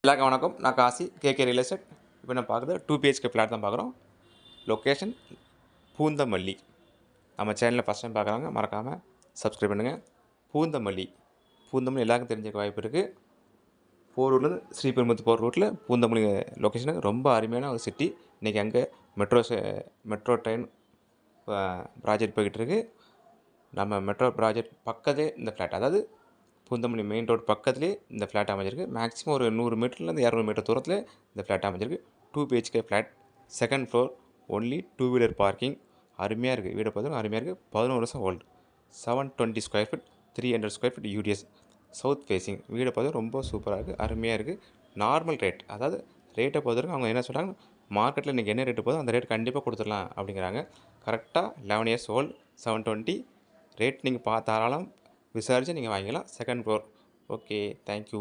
எல்லாருக்கும் வணக்கம். நான் காசி கேகே ரியல் எஸ்டேட். இப்போ நான் பார்க்குறது 2 பிஹெச்கே ஃப்ளாட் தான் பார்க்குறோம். லொக்கேஷன் பூந்தமல்லி. நம்ம சேனலை ஃபஸ்ட் டைம் பார்க்குறாங்க மறக்காமல் சப்ஸ்கிரைப் பண்ணுங்கள். பூந்தமல்லி பூந்தமல்லி எல்லாருக்கும் தெரிஞ்சுக்க வாய்ப்பு இருக்குது. போரூர்லேருந்து ஸ்ரீபெரும்புதூர் போகிற ரூட்டில் பூந்தமல்லி லொக்கேஷனுக்கு ரொம்ப அருமையான ஒரு சிட்டி. இன்றைக்கி அங்கே மெட்ரோ ட்ரெயின் ப்ராஜெக்ட் போய்கிட்டுருக்கு. நம்ம மெட்ரோ ப்ராஜெக்ட் பக்கத்தே இந்த ஃப்ளாட், அதாவது பூந்தமல்லி மெயின் ரோடு பக்கத்துலேயே இந்த ஃப்ளாட் அமைஞ்சிருக்கு. மேக்ஸிமம் ஒரு 100 மீட்டர்லேருந்து 200 மீட்டர் தூரத்தில் இந்த ஃப்ளாட் அமைஞ்சிருக்கு. 2 BHK flat, second floor, only 2 wheeler parking. அருமையாக இருக்குது. வீடை பார்த்தோன்னா அருமையாக இருக்குது. 11 வருஷம் old. 720 square feet, 300 square feet UDS, south facing. வீடை பார்த்தா ரொம்ப சூப்பராக இருக்குது, அருமையாக இருக்குது. நார்மல் ரேட், அதாவது ரேட்டை பொறுத்தவரைக்கும் அவங்க என்ன சொல்கிறாங்க, மார்க்கெட்டில் இன்றைக்கி என்ன ரேட்டு போதோ அந்த ரேட் கண்டிப்பாக கொடுத்துடலாம் அப்படிங்கிறாங்க. கரெக்டாக 11 இயர்ஸ் ஓல்டு, 720 ரேட். நீங்கள் தாராளம் விசாரித்து நீங்கள் வாங்கிக்கலாம். Second floor. Okay, thank you.